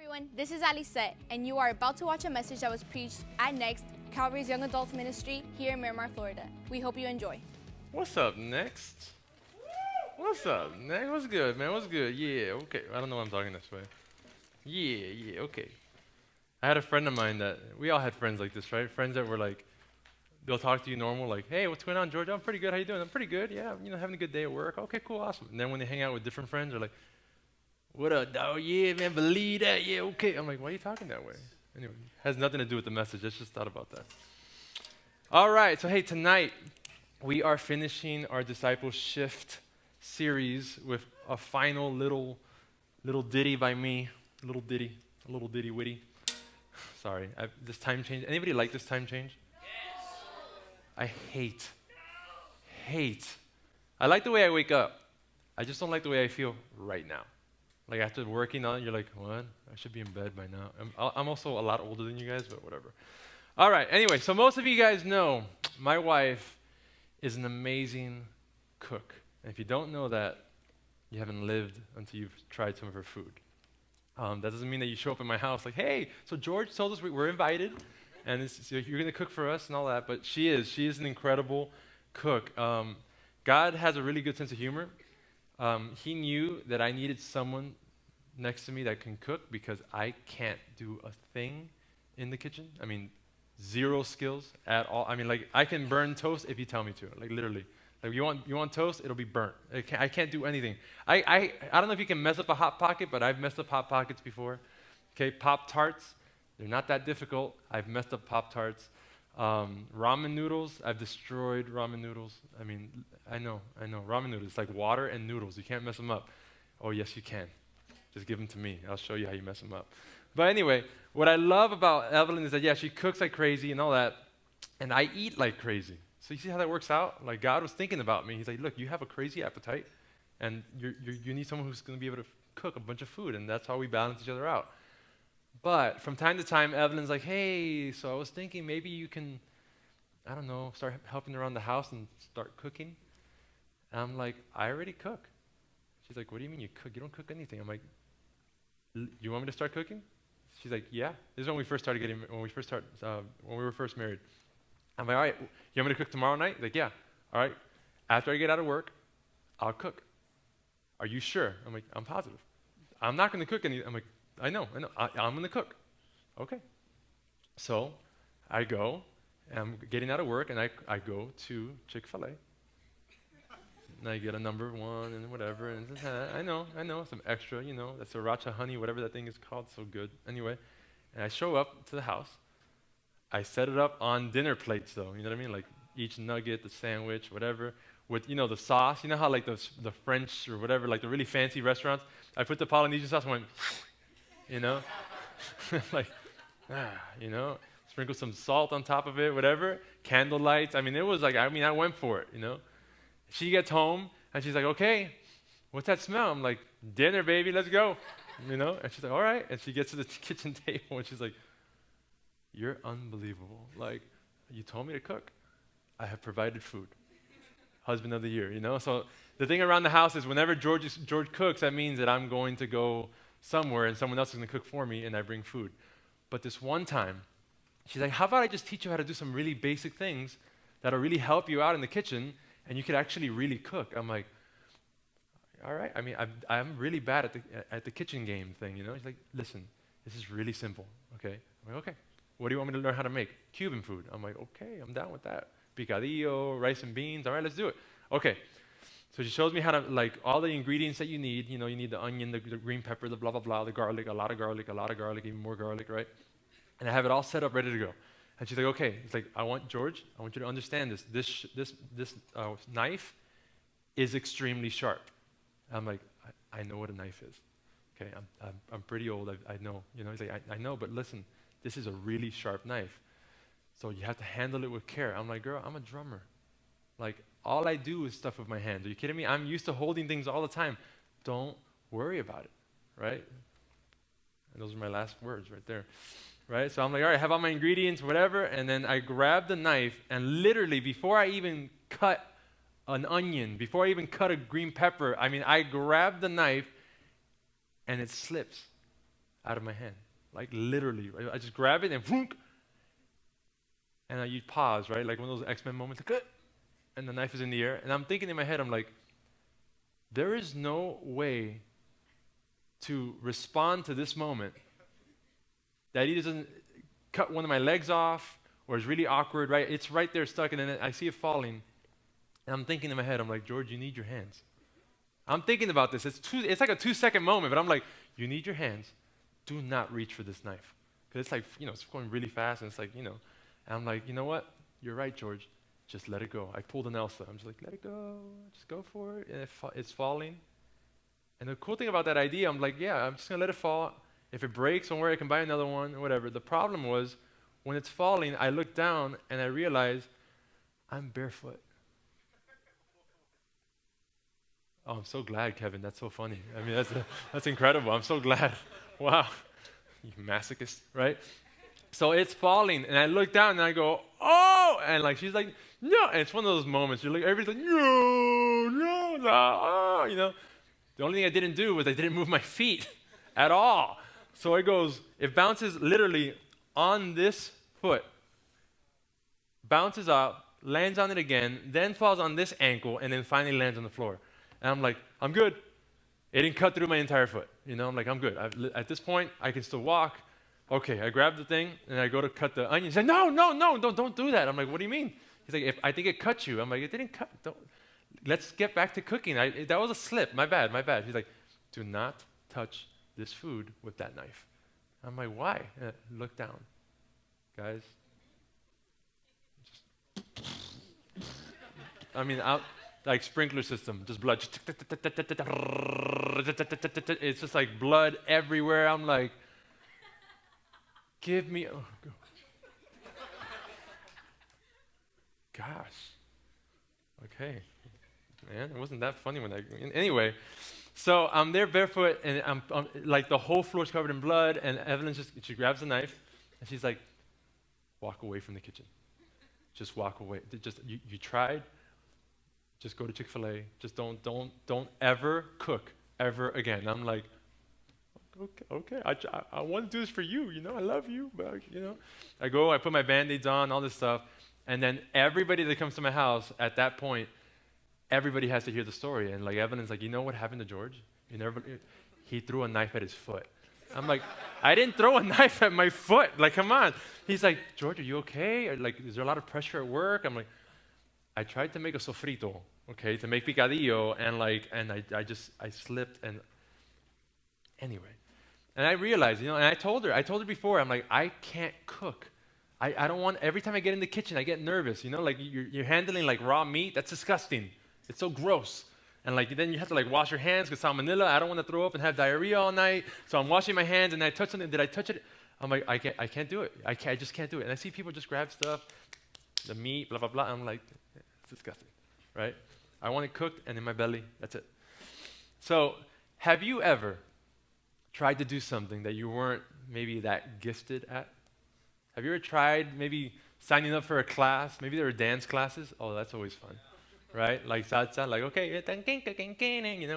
everyone, this is Alicette, and you are about to watch a message that was preached at Next, Calvary's Young Adults Ministry here in Miramar, Florida. We hope you enjoy. What's up, Next? What's up, Next? What's good, man? What's good? Yeah, okay. I don't know why I'm talking this way. Yeah, okay. I had a friend of mine that, we all had friends like this, right? Friends that were like, they'll talk to you normal, like, hey, what's going on, George? I'm pretty good. How you doing? I'm pretty good. Yeah, having a good day at work. Okay, cool, awesome. And then when they hang out with different friends, they're like, what up, dog? Yeah, man, believe that. Yeah, okay. I'm like, why are you talking that way? Anyway, has nothing to do with the message. I just thought about that. All right, so hey, tonight we are finishing our discipleship series with a final little ditty by me. A little ditty witty. Sorry, this time change. Anybody like this time change? Yes. I hate. I like the way I wake up. I just don't like the way I feel right now. Like after working on it, you're like, what? I should be in bed by now. I'm also a lot older than you guys, but whatever. All right, anyway, so most of you guys know my wife is an amazing cook. And if you don't know that, you haven't lived until you've tried some of her food. That doesn't mean that you show up in my house like, hey, so George told us we're invited, and so you're going to cook for us and all that, but she is an incredible cook. God has a really good sense of humor. He knew that I needed someone next to me that can cook because I can't do a thing in the kitchen. I mean, zero skills at all. I mean, like, I can burn toast if you tell me to, like, literally. Like, you want toast, it'll be burnt. I can't do anything. I don't know if you can mess up a Hot Pocket, but I've messed up Hot Pockets before. Okay, Pop-Tarts, they're not that difficult. I've messed up Pop-Tarts. Ramen noodles, I've destroyed ramen noodles. I mean, I know. Ramen noodles, it's like water and noodles. You can't mess them up. Oh, yes, you can. Just give them to me. I'll show you how you mess them up. But anyway, what I love about Evelyn is that, yeah, she cooks like crazy and all that, and I eat like crazy. So you see how that works out? Like, God was thinking about me. He's like, look, you have a crazy appetite, and you need someone who's going to be able to cook a bunch of food, and that's how we balance each other out. But from time to time, Evelyn's like, hey, so I was thinking maybe you can, I don't know, start helping around the house and start cooking. And I'm like, I already cook. She's like, what do you mean you cook? You don't cook anything. I'm like, you want me to start cooking? She's like, yeah. This is when we first when we were first married. I'm like, all right, you want me to cook tomorrow night? Like, yeah. All right. After I get out of work, I'll cook. Are you sure? I'm like, I'm positive. I'm not going to cook anything. I'm like, I know. I'm going to cook. Okay. So I go, and I'm getting out of work, and I go to Chick-fil-A. And I get a number one and whatever. And I know, some extra, that sriracha honey, whatever that thing is called, so good. Anyway, and I show up to the house. I set it up on dinner plates, though. You know what I mean? Like each nugget, the sandwich, whatever, with, the sauce. You know how, like, the French or whatever, like the really fancy restaurants, I put the Polynesian sauce and went, like, sprinkle some salt on top of it, whatever, candle lights. I mean, it was like, I went for it, She gets home, and she's like, okay, what's that smell? I'm like, dinner, baby, let's go, And she's like, all right. And she gets to the kitchen table, and she's like, you're unbelievable. Like, you told me to cook. I have provided food. Husband of the year, So the thing around the house is whenever George cooks, that means that I'm going to go somewhere and someone else is going to cook for me and I bring food. But this one time, she's like, how about I just teach you how to do some really basic things that'll really help you out in the kitchen and you could actually really cook. I'm like, all right. I mean, I'm really bad at the kitchen game thing, She's like, listen, this is really simple, okay? I'm like, okay. What do you want me to learn how to make? Cuban food. I'm like, okay, I'm down with that. Picadillo, rice and beans. All right, let's do it. Okay. So she shows me how to, like, all the ingredients that you need. You need the onion, the green pepper, the blah, blah, blah, the garlic, a lot of garlic, even more garlic, right? And I have it all set up, ready to go. And she's like, okay. It's like, I want you to understand this. This knife is extremely sharp. I'm like, I know what a knife is. Okay, I'm pretty old. I know. He's like, I know, but listen. This is a really sharp knife. So you have to handle it with care. I'm like, girl, I'm a drummer. Like, all I do is stuff with my hands. Are you kidding me? I'm used to holding things all the time. Don't worry about it, right? And those are my last words right there, right? So I'm like, all right, I have all my ingredients, whatever. And then I grab the knife, and literally, before I even cut an onion, before I even cut a green pepper, I grab the knife, and it slips. out of my hand. Like literally. Right? I just grab it and vroom, and you pause, right? Like one of those X-Men moments, like, and the knife is in the air. And I'm thinking in my head, I'm like, there is no way to respond to this moment that he doesn't cut one of my legs off or is really awkward, right? It's right there stuck, and then I see it falling. And I'm thinking in my head, I'm like, George, you need your hands. I'm thinking about this. It's like a 2-second moment, but I'm like, you need your hands. Do not reach for this knife. Because it's like, it's going really fast, and it's like, and I'm like, you know what? You're right, George. Just let it go. I pulled an Elsa. I'm just like, let it go. Just go for it. And it's falling. And the cool thing about that idea, I'm like, yeah, I'm just going to let it fall. If it breaks, don't worry, I can buy another one or whatever. The problem was, when it's falling, I look down and I realize I'm barefoot. Oh, I'm so glad, Kevin. That's so funny. I mean, that's incredible. I'm so glad. Wow. You masochist, right? So it's falling, and I look down and I go, oh! And like she's like, no. And it's one of those moments. You're like, everybody's like, no, oh, The only thing I didn't do was I didn't move my feet at all. So it bounces literally on this foot, bounces up, lands on it again, then falls on this ankle, and then finally lands on the floor. And I'm like, I'm good. It didn't cut through my entire foot. I'm like, I'm good. At this point, I can still walk. Okay, I grab the thing, and I go to cut the onion. He's like, no, don't do that. I'm like, what do you mean? He's like, I think it cut you. I'm like, it didn't cut. Let's get back to cooking. That was a slip. My bad. He's like, do not touch this food with that knife. I'm like, why? Look down. Guys. Like sprinkler system, just blood. It's just like blood everywhere. I'm like, give me. Oh, gosh. Okay. Man, it wasn't that funny anyway. So I'm there barefoot, and I'm like the whole floor's covered in blood, and Evelyn she grabs a knife, and she's like, walk away from the kitchen. Just walk away. You tried. Just go to Chick-fil-A. Just don't ever cook ever again. I'm like, okay. I want to do this for you. I love you, but I go. I put my Band-Aids on, all this stuff, and then everybody that comes to my house at that point, everybody has to hear the story. And like Evelyn's like, you know what happened to George? He threw a knife at his foot. I'm like, I didn't throw a knife at my foot. Like, come on. He's like, George, are you okay? Or like, is there a lot of pressure at work? I'm like, I tried to make a sofrito, okay, to make picadillo, and I slipped, and anyway. And I realized, and I told her before, I'm like, I can't cook. I don't want, every time I get in the kitchen, I get nervous, like you're handling like raw meat, that's disgusting. It's so gross. And like then you have to like wash your hands because salmonella, I don't want to throw up and have diarrhea all night. So I'm washing my hands and I touch something, did I touch it? I'm like, I can't do it. I just can't do it. And I see people just grab stuff, the meat, blah, blah, blah. I'm like, it's disgusting, right? I want it cooked and in my belly, that's it. So have you ever tried to do something that you weren't maybe that gifted at? Have you ever tried maybe signing up for a class? Maybe there were dance classes. Oh, that's always fun, right? Like salsa, like, okay,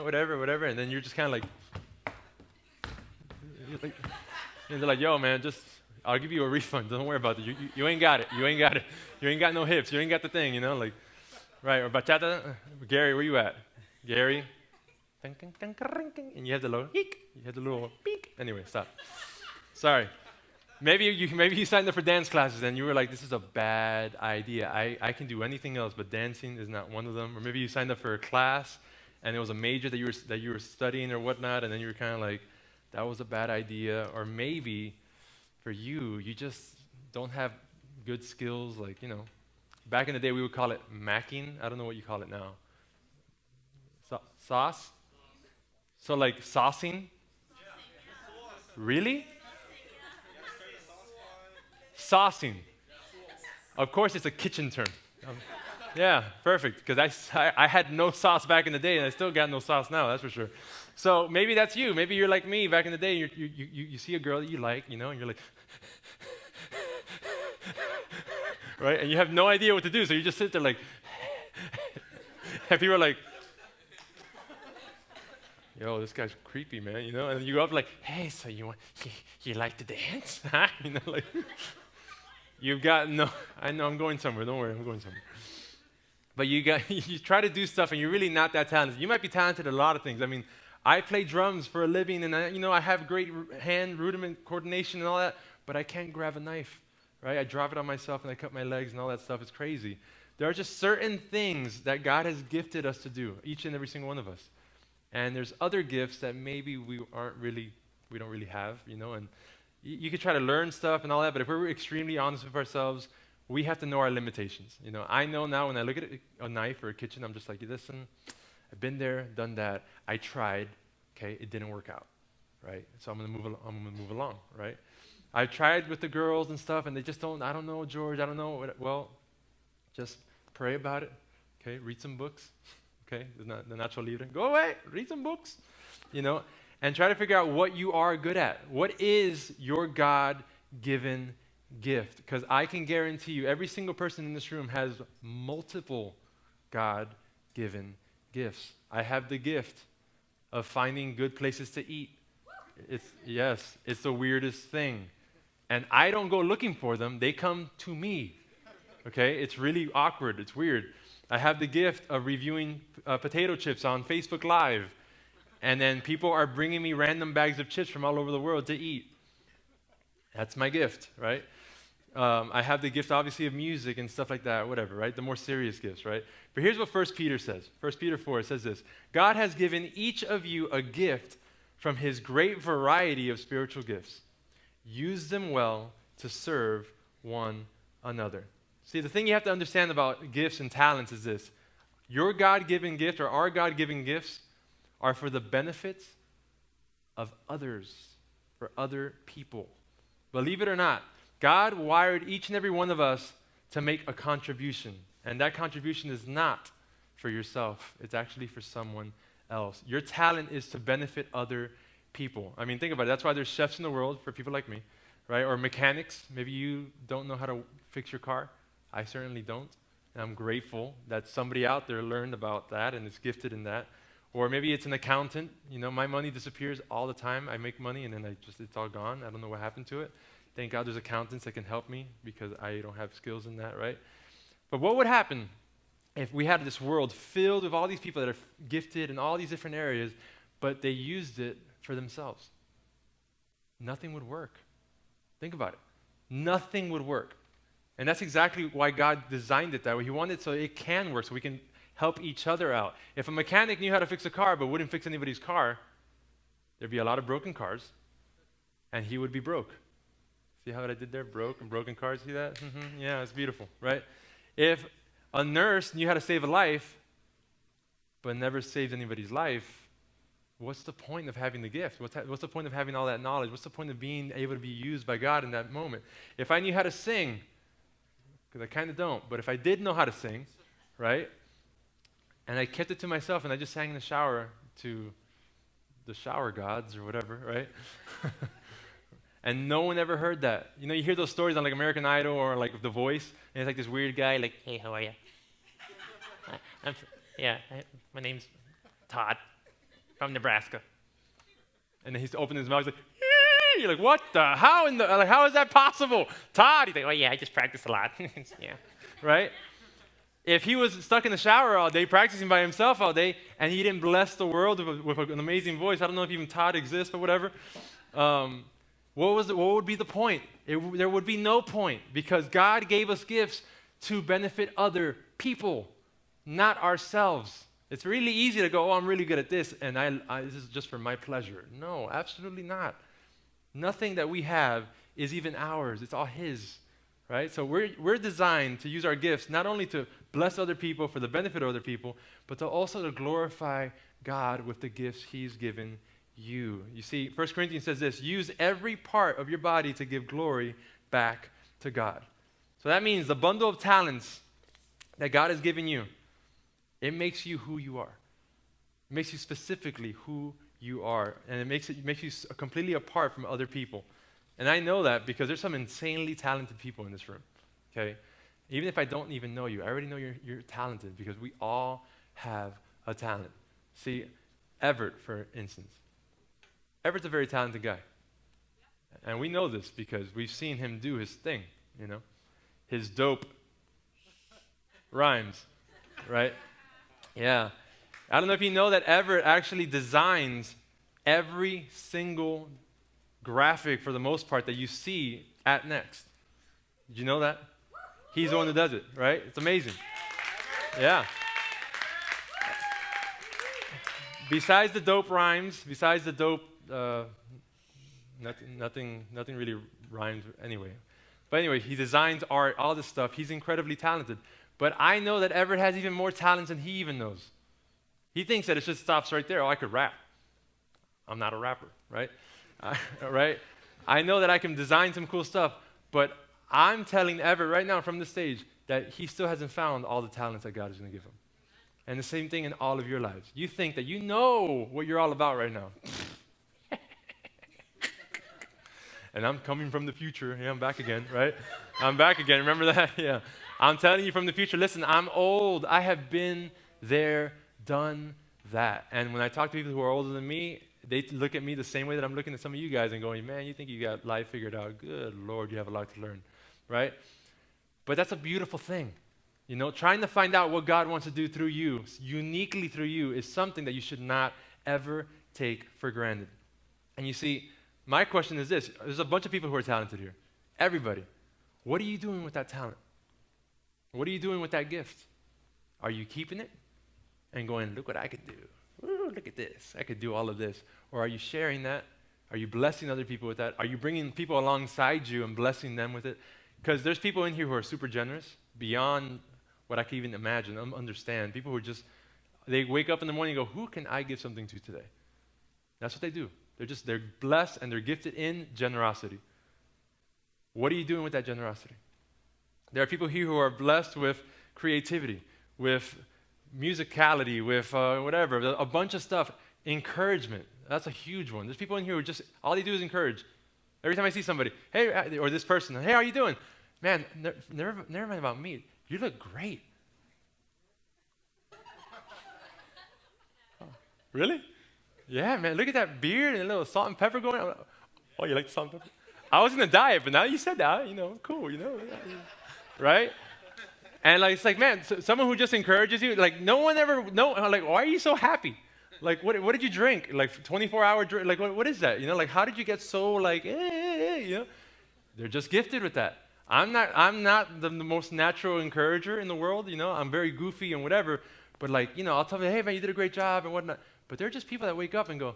whatever. And then you're just kind of like, and they're like, yo, man, I'll give you a refund. Don't worry about it. You ain't got it. You ain't got no hips. You ain't got the thing, like, right? Or bachata. Gary, where you at? Gary. And you have the little eek. You have the little beak. Anyway, stop. Sorry. Maybe you signed up for dance classes and you were like, this is a bad idea. I can do anything else, but dancing is not one of them. Or maybe you signed up for a class and it was a major that you were studying or whatnot, and then you were kind of like, that was a bad idea. Or maybe for you just don't have good skills. Like, back in the day we would call it macking. I don't know what you call it now. Sauce? So like saucing? Really? Saucing. Of course, it's a kitchen term. Yeah, perfect. Because I had no sauce back in the day, and I still got no sauce now. That's for sure. So maybe that's you. Maybe you're like me back in the day. You see a girl that you like, and you're like, right? And you have no idea what to do, so you just sit there like, and people are like, yo, this guy's creepy, man, you know? And you go up like, hey, so you like to dance? Huh? You know, like, you've got no, I know I'm going somewhere, don't worry, I'm going somewhere. But you try to do stuff and you're really not that talented. You might be talented at a lot of things. I mean, I play drums for a living and I have great hand rudiment coordination and all that, but I can't grab a knife, right? I drop it on myself and I cut my legs and all that stuff. It's crazy. There are just certain things that God has gifted us to do, each and every single one of us. And there's other gifts that maybe we don't really have, you know, and you could try to learn stuff and all that, but if we're extremely honest with ourselves, we have to know our limitations. You know, I know now when I look at a knife or a kitchen, I'm just like, listen, I've been there, done that. I tried, okay, it didn't work out, right? So I'm gonna move along, right? I've tried with the girls and stuff, and they just don't. I don't know, George. I don't know. Well, just pray about it, okay? Read some books, okay? The natural leader. Go away, read some books, you know, and try to figure out what you are good at. What is your God-given gift? Because I can guarantee you every single person in this room has multiple God-given gifts. I have the gift of finding good places to eat. It's the weirdest thing. And I don't go looking for them, they come to me. Okay? It's really awkward, it's weird. I have the gift of reviewing potato chips on Facebook Live. And then people are bringing me random bags of chips from all over the world to eat. That's my gift, right? I have the gift, obviously, of music and stuff like that, whatever, right? The more serious gifts, right? But here's what 1 Peter says. 1 Peter 4, it says this. God has given each of you a gift from his great variety of spiritual gifts. Use them well to serve one another. See, the thing you have to understand about gifts and talents is this. Your God-given gift or our God-given gifts are for the benefits of others, for other people. Believe it or not, God wired each and every one of us to make a contribution. And that contribution is not for yourself. It's actually for someone else. Your talent is to benefit other people. I mean, think about it. That's why there's chefs in the world for people like me, right? Or mechanics. Maybe you don't know how to fix your car. I certainly don't. And I'm grateful that somebody out there learned about that and is gifted in that. Or maybe it's an accountant. You know, my money disappears all the time. I make money and then it's all gone. I don't know what happened to it. Thank God there's accountants that can help me because I don't have skills in that, right? But what would happen if we had this world filled with all these people that are gifted in all these different areas, but they used it for themselves? Nothing would work. Think about it. Nothing would work. And that's exactly why God designed it that way. He wanted it so it can work, so we can help each other out. If a mechanic knew how to fix a car but wouldn't fix anybody's car, there'd be a lot of broken cars, and he would be broke. See how I did there? Broken cars, see that? Mm-hmm. Yeah, it's beautiful, right? If a nurse knew how to save a life, but never saved anybody's life, what's the point of having the gift? What's the point of having all that knowledge? What's the point of being able to be used by God in that moment? If I knew how to sing, because I kind of don't, but if I did know how to sing, right, and I kept it to myself and I just sang in the shower to the shower gods or whatever, right? And no one ever heard that. You know, you hear those stories on like American Idol or like The Voice, and it's like this weird guy like, hey, how are you? My name's Todd from Nebraska. And then he's opening his mouth, he's like, Yee! You're like, what the, how is that possible? Todd, he's like, oh yeah, I just practice a lot. Yeah, right? If he was stuck in the shower all day, practicing by himself all day, and he didn't bless the world with an amazing voice, I don't know if even Todd exists, but whatever, what would be the point? There would be no point, because God gave us gifts to benefit other people, not ourselves. It's really easy to go, oh, I'm really good at this, and this is just for my pleasure. No, absolutely not. Nothing that we have is even ours. It's all His, right? So we're designed to use our gifts not only to bless other people for the benefit of other people, but also to glorify God with the gifts He's given you. You see, 1 Corinthians says this, use every part of your body to give glory back to God. So that means the bundle of talents that God has given you, it makes you who you are. It makes you specifically who you are. And it makes you completely apart from other people. And I know that because there's some insanely talented people in this room. Okay? Even if I don't even know you, I already know you're talented because we all have a talent. See, Everett, for instance. Everett's a very talented guy. And we know this because we've seen him do his thing, you know. His dope rhymes, right? Yeah. I don't know if you know that Everett actually designs every single graphic, for the most part, that you see at Next. Did you know that? He's the one who does it, right? It's amazing. Yeah. Besides the dope rhymes, besides the dope, nothing really rhymes anyway. But anyway, he designs art, all this stuff. He's incredibly talented. But I know that Everett has even more talents than he even knows. He thinks that it just stops right there. Oh, I could rap. I'm not a rapper, right? Right? I know that I can design some cool stuff, but I'm telling Everett right now from the stage that he still hasn't found all the talents that God is going to give him. And the same thing in all of your lives. You think that you know what you're all about right now. And I'm coming from the future. Yeah, I'm back again, right? I'm back again. Remember that? Yeah. I'm telling you from the future, listen, I'm old. I have been there, done that. And when I talk to people who are older than me, they look at me the same way that I'm looking at some of you guys and going, man, you think you got life figured out. Good Lord, you have a lot to learn, right? But that's a beautiful thing. You know, trying to find out what God wants to do through you, uniquely through you, is something that you should not ever take for granted. And you see, my question is this. There's a bunch of people who are talented here. Everybody. What are you doing with that talent? What are you doing with that gift? Are you keeping it and going, look what I can do. Ooh, look at this. I could do all of this. Or are you sharing that? Are you blessing other people with that? Are you bringing people alongside you and blessing them with it? Because there's people in here who are super generous, beyond what I can even imagine, understand. People who are just, they wake up in the morning and go, who can I give something to today? That's what they do. They're blessed and they're gifted in generosity. What are you doing with that generosity? There are people here who are blessed with creativity, with musicality, with whatever, a bunch of stuff. Encouragement, that's a huge one. There's people in here who just, all they do is encourage. Every time I see somebody, hey, or this person, hey, how are you doing? Man, never mind about me. You look great. Oh, really? Yeah, man, look at that beard and a little salt and pepper going on. Oh, you like the salt and pepper? I was going to diet, but now you said that, cool, right? And like, it's like, man, someone who just encourages you, like no one ever, like, why are you so happy? Like, what did you drink? Like 24-hour drink? Like, what is that? Like, how did you get so like, They're just gifted with that. I'm not the most natural encourager in the world, I'm very goofy and whatever, but like, I'll tell them, hey man, you did a great job and whatnot. But they're just people that wake up and go,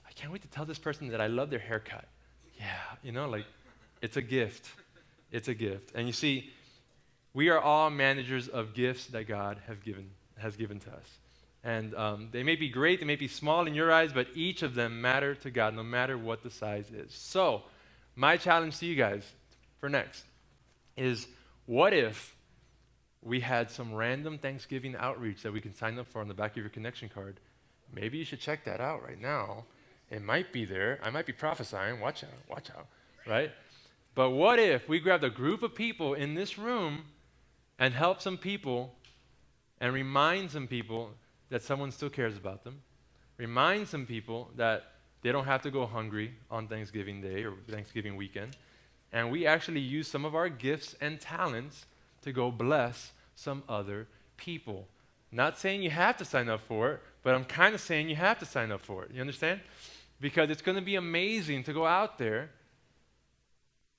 I can't wait to tell this person that I love their haircut. Yeah, like, it's a gift. It's a gift. And you see, we are all managers of gifts that God has given to us. And they may be great, they may be small in your eyes, but each of them matter to God, no matter what the size is. So, my challenge to you guys for next is, what if we had some random Thanksgiving outreach that we can sign up for on the back of your connection card? Maybe you should check that out right now. It might be there. I might be prophesying. Watch out, right? But what if we grabbed a group of people in this room and help some people and remind some people that someone still cares about them, remind some people that they don't have to go hungry on Thanksgiving Day or Thanksgiving weekend, and we actually use some of our gifts and talents to go bless some other people. Not saying you have to sign up for it, but I'm kind of saying you have to sign up for it. You understand? Because it's going to be amazing to go out there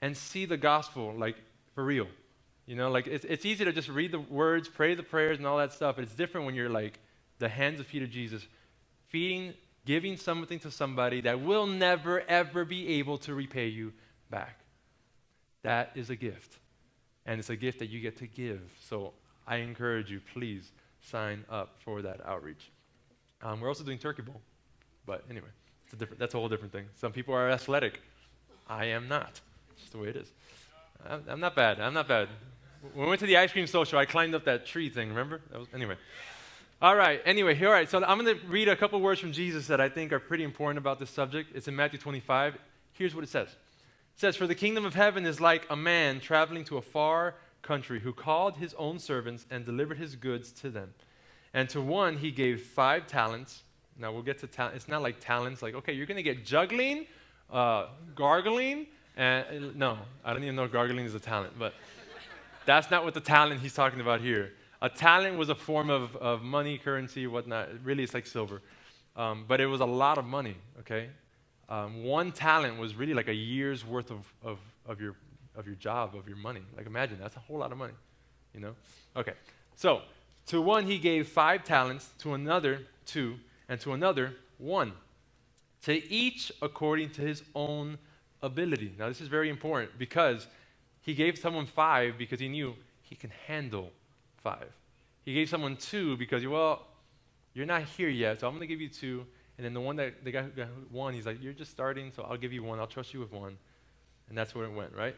and see the gospel, like, for real. Like, it's easy to just read the words, pray the prayers and all that stuff, but it's different when you're like the hands and feet of Jesus, giving something to somebody that will never, ever be able to repay you back. That is a gift. And it's a gift that you get to give. So I encourage you, please sign up for that outreach. We're also doing Turkey Bowl. But anyway, that's a whole different thing. Some people are athletic. I am not. It's just the way it is. I'm not bad. When we went to the ice cream social, I climbed up that tree thing, remember? Anyway. All right. So I'm going to read a couple words from Jesus that I think are pretty important about this subject. It's in Matthew 25. Here's what it says. It says, "For the kingdom of heaven is like a man traveling to a far country who called his own servants and delivered his goods to them. And to one he gave 5 talents, Now we'll get to talent. It's not like talents. Like, okay, you're going to get juggling, gargling, and no, I don't even know if gargling is a talent, but that's not what the talent he's talking about here. A talent was a form of money, currency, whatnot. Really, it's like silver. But it was a lot of money, okay? One talent was really like a year's worth of your job, of your money. Like imagine, that's a whole lot of money, you know? Okay, so to one he gave 5 talents, to another 2, and to another 1. To each according to his own ability. Now this is very important because he gave someone 5 because he knew he can handle 5. He gave someone 2 because, well, you're not here yet, so I'm going to give you 2. And then the guy who got 1, he's like, you're just starting, so I'll give you 1. I'll trust you with 1. And that's where it went, right?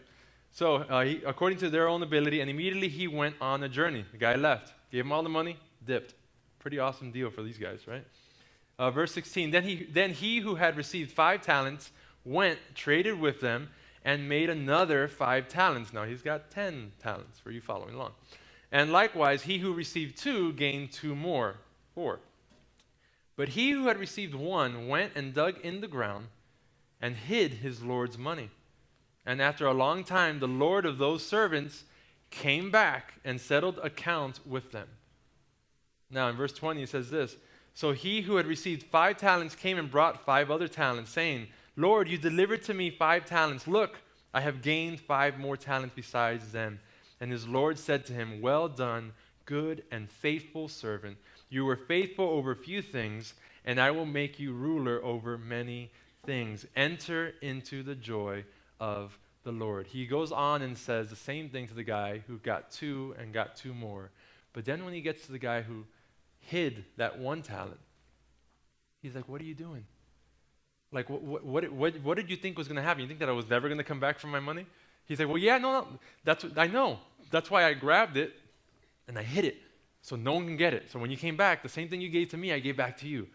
So according to their own ability, and immediately he went on a journey. The guy left, gave him all the money, dipped. Pretty awesome deal for these guys, right? Verse 16, then he who had received 5 talents went, traded with them, and made another 5 talents. Now he's got 10 talents for you following along. And likewise, he who received 2 gained 2 more, 4. But he who had received 1 went and dug in the ground and hid his Lord's money. And after a long time, the Lord of those servants came back and settled accounts with them. Now in verse 20 it says this, so he who had received 5 talents came and brought 5 other talents, saying, Lord, you delivered to me 5 talents. Look, I have gained 5 more talents besides them. And his Lord said to him, well done, good and faithful servant. You were faithful over a few things, and I will make you ruler over many things. Enter into the joy of the Lord. He goes on and says the same thing to the guy who got 2 and got 2 more. But then when he gets to the guy who hid that 1 talent, he's like, what are you doing? Like, what did you think was going to happen? You think that I was never going to come back for my money? He's like, well, yeah, no, I know. That's why I grabbed it and I hid it so no one can get it. So when you came back, the same thing you gave to me, I gave back to you.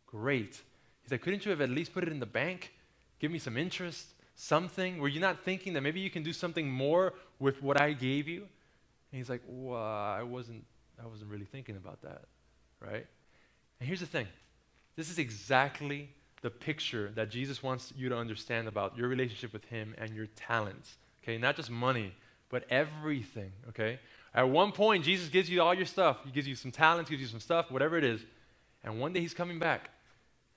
Great. He's like, couldn't you have at least put it in the bank? Give me some interest, something? Were you not thinking that maybe you can do something more with what I gave you? And he's like, well, I wasn't really thinking about that, right? And here's the thing. This is exactly the picture that Jesus wants you to understand about your relationship with him and your talents, okay? Not just money, but everything, okay? At one point, Jesus gives you all your stuff. He gives you some talents, gives you some stuff, whatever it is. And one day he's coming back.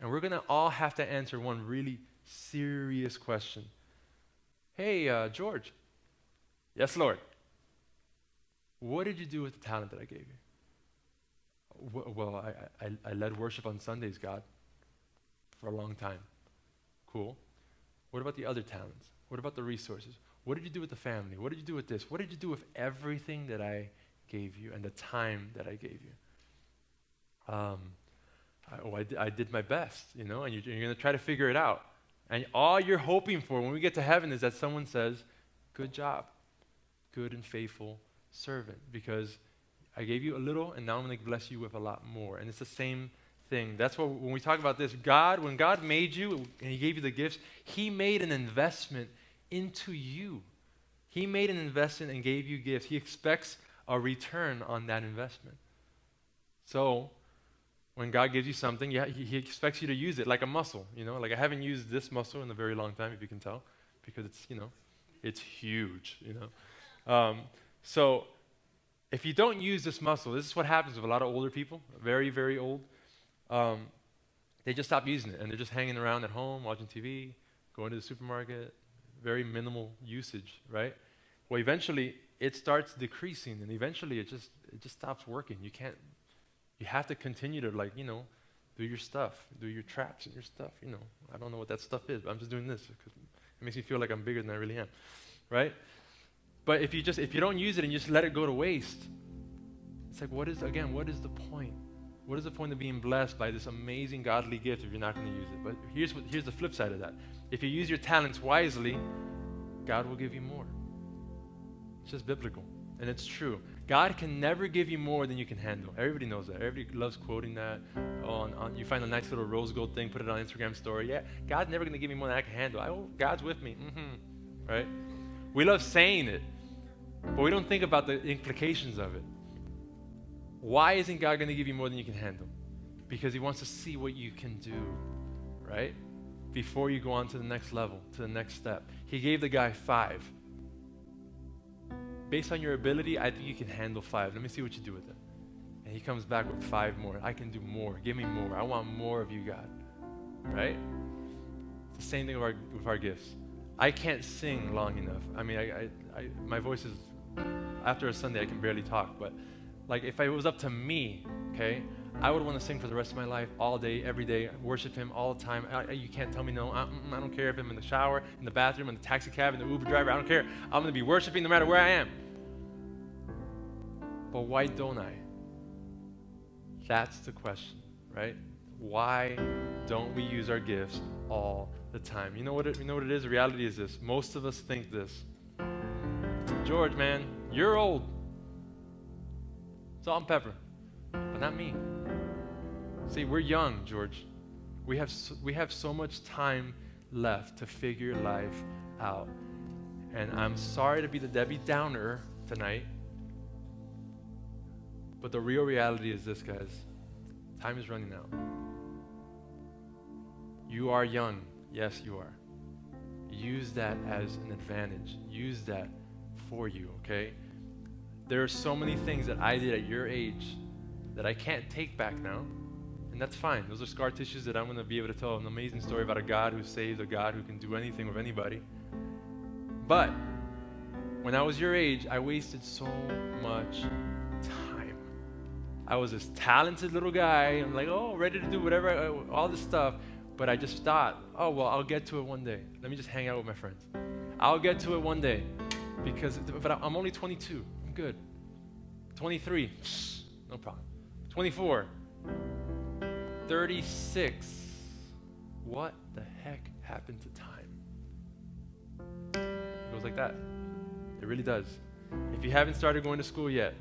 And we're going to all have to answer one really serious question. Hey, George. Yes, Lord. What did you do with the talent that I gave you? Well, I led worship on Sundays, God, for a long time. Cool. What about the other talents? What about the resources? What did you do with the family? What did you do with this? What did you do with everything that I gave you and the time that I gave you? I did my best, you know, and you're going to try to figure it out. And all you're hoping for when we get to heaven is that someone says, good job, good and faithful servant, because I gave you a little and now I'm going to bless you with a lot more. And it's the same thing. That's what, when we talk about this, when God made you and he gave you the gifts, he made an investment into you. He made an investment and gave you gifts. He expects a return on that investment. So when God gives you something, he expects you to use it like a muscle, you know? Like I haven't used this muscle in a very long time, if you can tell, because it's, you know, it's huge, you know? So if you don't use this muscle, this is what happens with a lot of older people, very, very old. They just stop using it, and they're just hanging around at home, watching TV, going to the supermarket, very minimal usage, right? Well, eventually, it starts decreasing, and eventually it just stops working. You have to continue to, like, you know, do your stuff, do your traps and your stuff, you know. I don't know what that stuff is, but I'm just doing this because it makes me feel like I'm bigger than I really am, right? But if you don't use it and you just let it go to waste, it's like, what is the point? What is the point of being blessed by this amazing godly gift if you're not going to use it? But here's the flip side of that. If you use your talents wisely, God will give you more. It's just biblical, and it's true. God can never give you more than you can handle. Everybody knows that. Everybody loves quoting that. You find a nice little rose gold thing, put it on Instagram story. Yeah, God's never going to give me more than I can handle. God's with me. Right? We love saying it, but we don't think about the implications of it. Why isn't God going to give you more than you can handle? because he wants to see what you can do, right? Before you go on to the next level, to the next step. He gave the guy 5. Based on your ability, I think you can handle 5. Let me see what you do with it. And he comes back with 5 more. I can do more. Give me more. I want more of you, God. Right? It's the same thing with our gifts. I can't sing long enough. I mean, my voice is, after a Sunday, I can barely talk. But like, if it was up to me, okay, I would want to sing for the rest of my life, all day, every day, worship him all the time. You can't tell me no. I don't care if I'm in the shower, in the bathroom, in the taxi cab, in the Uber driver. I don't care. I'm going to be worshiping no matter where I am. But why don't I? That's the question, right? Why don't we use our gifts all the time? You know what it is? The reality is this. Most of us think this. George, man, you're old. Salt and pepper. But not me. See, we're young, George. We have so much time left to figure life out. And I'm sorry to be the Debbie Downer tonight, but the real reality is this, guys. Time is running out. You are young. Yes, you are. Use that as an advantage. Use that for you, okay? There are so many things that I did at your age that I can't take back now. And that's fine. Those are scar tissues that I'm going to be able to tell an amazing story about a God who saves, a God who can do anything with anybody. But when I was your age, I wasted so much time. I was this talented little guy. I'm like, oh, ready to do whatever, all this stuff. But I just thought, oh, well, I'll get to it one day. Let me just hang out with my friends. I'll get to it one day. But I'm only 22. I'm good. 23. No problem. 24. 36. What the heck happened to time? It goes like that. It really does. If you haven't started going to school yet,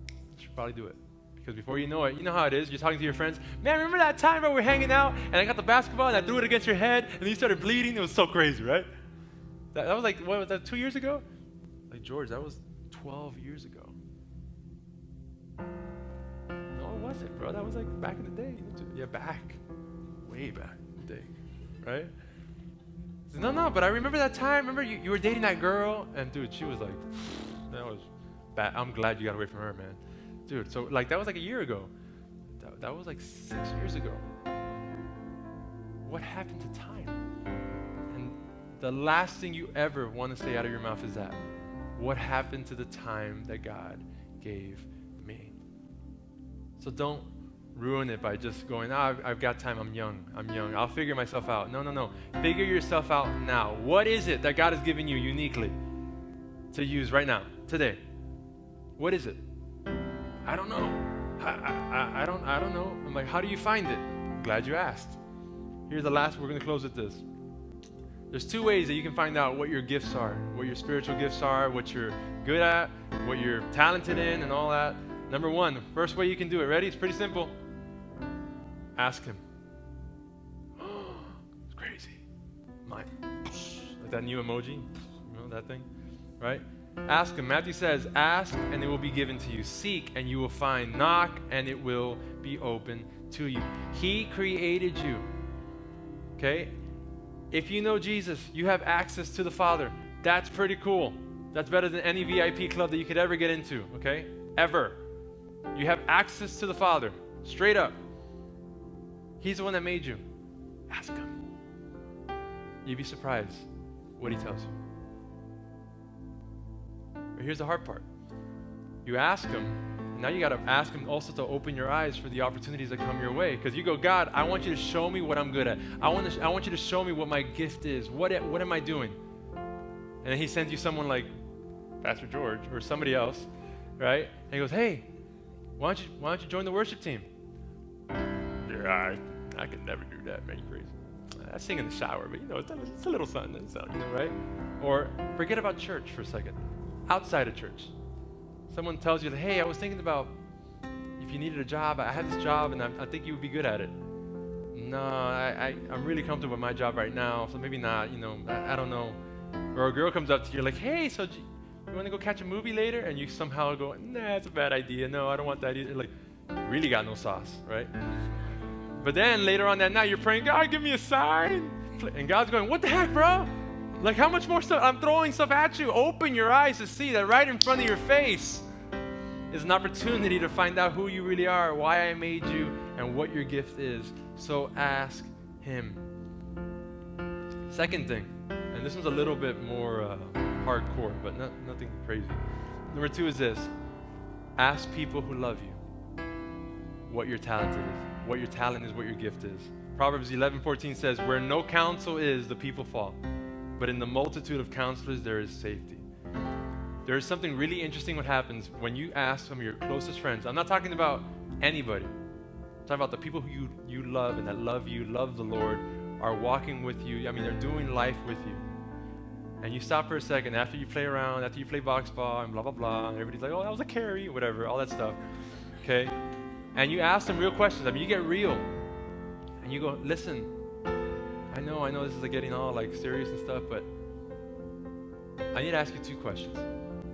you should probably do it. Because before you know it, you know how it is. You're talking to your friends. Man, remember that time where we were hanging out and I got the basketball and I threw it against your head and you started bleeding? It was so crazy, right? That was like, what was that, 2 years ago? Like, George, that was 12 years ago. No, it wasn't, bro. That was like back in the day. Yeah, way back in the day, right? No, but I remember that time. Remember you were dating that girl? And dude, she was like, that was bad. I'm glad you got away from her, man. Dude, so like that was like a year ago. That was like 6 years ago. What happened to time? And the last thing you ever want to say out of your mouth is that. What happened to the time that God gave me? So don't ruin it by just going, I've got time, I'm young, I'll figure myself out. No. Figure yourself out now. What is it that God has given you uniquely to use right now, today? What is it? I don't know. I don't know. I'm like, how do you find it? I'm glad you asked. Here's the last, we're going to close with this. There's 2 ways that you can find out what your gifts are, what your spiritual gifts are, what you're good at, what you're talented in, and all that. Number 1, first way you can do it. Ready? It's pretty simple. Ask him. It's crazy. Mine. Like that new emoji. You know that thing? Right? Ask him. Matthew says, ask and it will be given to you. Seek and you will find. Knock and it will be open to you. He created you. Okay? If you know Jesus, you have access to the Father. That's pretty cool. That's better than any VIP club that you could ever get into, okay? Ever. You have access to the Father. Straight up. He's the one that made you. Ask him. You'd be surprised what he tells you. But here's the hard part. You ask him, and now you got to ask him also to open your eyes for the opportunities that come your way. Because you go, God, I want you to show me what I'm good at. I want you to show me what my gift is. What am I doing? And then he sends you someone like Pastor George or somebody else, right? And he goes, hey, why don't you join the worship team? Yeah, I could never do that, man. You're crazy. I sing in the shower, but it's a little something, right? Or forget about church for a second. Outside of church, someone tells you, hey, I was thinking about if you needed a job. I have this job, and I think you would be good at it. No, I'm really comfortable with my job right now, so maybe not. I don't know. Or a girl comes up to you like, hey, so you want to go catch a movie later? And you somehow go, nah, it's a bad idea. No, I don't want that either. Like, really got no sauce, right? But then later on that night, you're praying, God, give me a sign. And God's going, what the heck, bro? Like, how much more stuff? I'm throwing stuff at you. Open your eyes to see that right in front of your face is an opportunity to find out who you really are, why I made you, and what your gift is. So ask Him. Second thing, and this one's a little bit more hardcore, but nothing crazy. Number 2 is this. Ask people who love you what your talent is, what your gift is. Proverbs 11:14 says, where no counsel is, the people fall. But in the multitude of counselors, there is safety. There is something really interesting what happens when you ask some of your closest friends. I'm not talking about anybody. I'm talking about the people who you love and that love you, love the Lord, are walking with you. I mean, they're doing life with you. And you stop for a second after you play around, after you play box ball and blah, blah, blah. And everybody's like, oh, that was a carry, whatever, all that stuff. Okay? And you ask them real questions. I mean, you get real. And you go, listen, I know this is like getting all like serious and stuff, but I need to ask you 2 questions.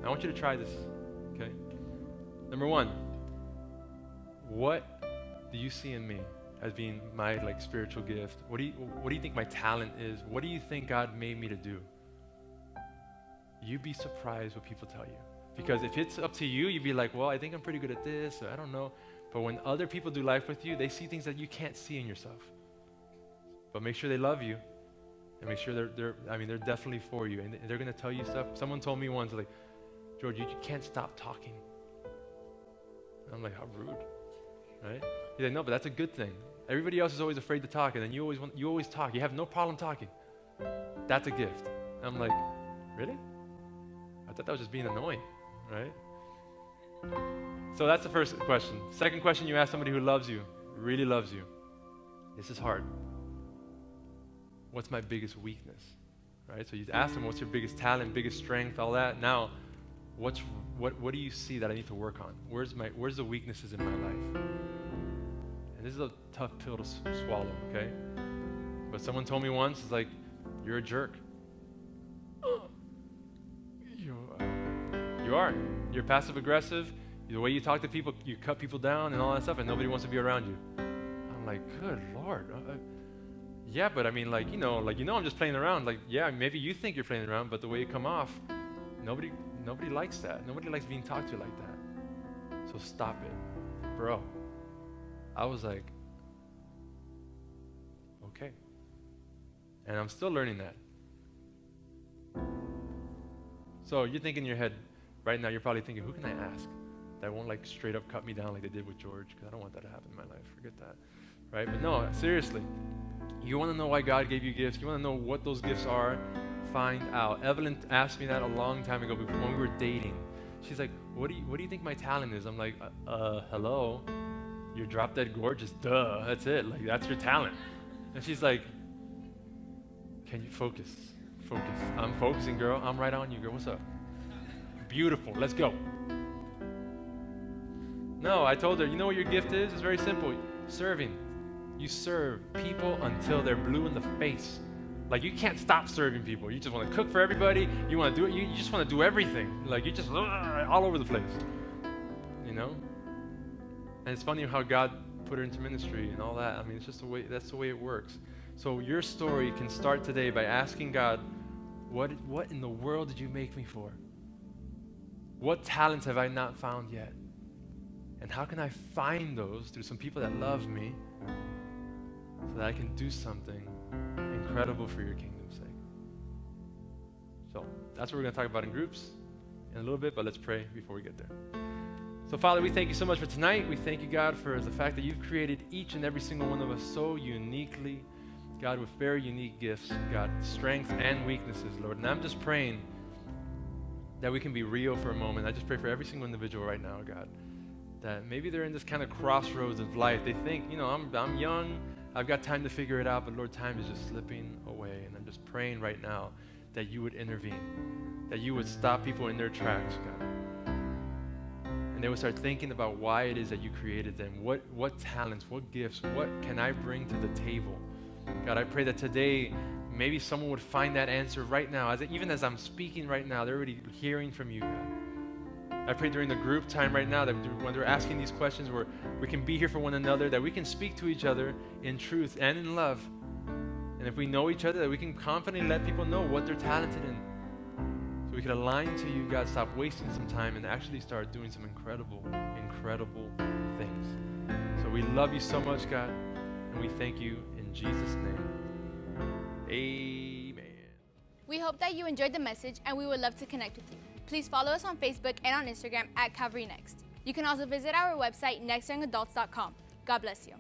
I want you to try this, okay? Number 1, what do you see in me as being my like spiritual gift? What do you think my talent is? What do you think God made me to do? You'd be surprised what people tell you. Because if it's up to you, you'd be like, well, I think I'm pretty good at this, or I don't know. But when other people do life with you, they see things that you can't see in yourself. But make sure they love you, and make sure they're definitely for you, and they're gonna tell you stuff. Someone told me once, like, George, you can't stop talking. And I'm like, how rude, right? He's like, no, but that's a good thing. Everybody else is always afraid to talk, and then you always talk. You have no problem talking. That's a gift. And I'm like, really? I thought that was just being annoying, right? So that's the first question. Second question, you ask somebody who loves you, really loves you. This is hard. What's my biggest weakness? Right? So you ask them, what's your biggest talent, biggest strength, all that. Now, what do you see that I need to work on? Where's the weaknesses in my life? And this is a tough pill to swallow, okay? But someone told me once, it's like, you're a jerk. You are. You're passive aggressive. The way you talk to people, you cut people down and all that stuff, and nobody wants to be around you. I'm like, good Lord. Yeah, but I mean, I'm just playing around. Like, yeah, maybe you think you're playing around, but the way you come off, nobody likes that. Nobody likes being talked to like that. So stop it. Bro, I was like, okay. And I'm still learning that. So you're thinking in your head, right now, you're probably thinking, who can I ask that won't like straight up cut me down like they did with George? Because I don't want that to happen in my life. Forget that. Right? But no, seriously. You want to know why God gave you gifts? You want to know what those gifts are? Find out. Evelyn asked me that a long time ago when we were dating. She's like, what do you think my talent is? I'm like, hello? You're drop dead gorgeous. Duh. That's it. Like, that's your talent. And she's like, can you focus? Focus. I'm focusing, girl. I'm right on you, girl. What's up? Beautiful. Let's go. No, I told her, you know what your gift is? It's very simple. Serving. You serve people until they're blue in the face. Like, you can't stop serving people. You just want to cook for everybody. You want to do it. You just want to do everything. Like, you just all over the place. You know? And it's funny how God put her into ministry and all that. I mean, it's just the way, that's the way it works. So your story can start today by asking God, what in the world did you make me for? What talents have I not found yet? And how can I find those through some people that love me so that I can do something incredible for your kingdom's sake? So that's what we're going to talk about in groups in a little bit, but let's pray before we get there. So Father, we thank you so much for tonight. We thank you, God, for the fact that you've created each and every single one of us so uniquely, God, with very unique gifts, God, strengths and weaknesses, Lord. And I'm just praying that we can be real for a moment. I just pray for every single individual right now, God, that maybe they're in this kind of crossroads of life. They think, I'm young, I've got time to figure it out, but Lord, time is just slipping away. And I'm just praying right now that you would intervene, that you would stop people in their tracks, God. And they would start thinking about why it is that you created them. What talents, what gifts, what can I bring to the table? God, I pray that today, maybe someone would find that answer right now. Even as I'm speaking right now, they're already hearing from you, God. I pray during the group time right now that when they're asking these questions, where we can be here for one another, that we can speak to each other in truth and in love. And if we know each other, that we can confidently let people know what they're talented in. So we can align to you, God, stop wasting some time and actually start doing some incredible, incredible things. So we love you so much, God, and we thank you in Jesus' name. Amen. We hope that you enjoyed the message, and we would love to connect with you. Please follow us on Facebook and on Instagram at Calvary Next. You can also visit our website, nextyoungadults.com. God bless you.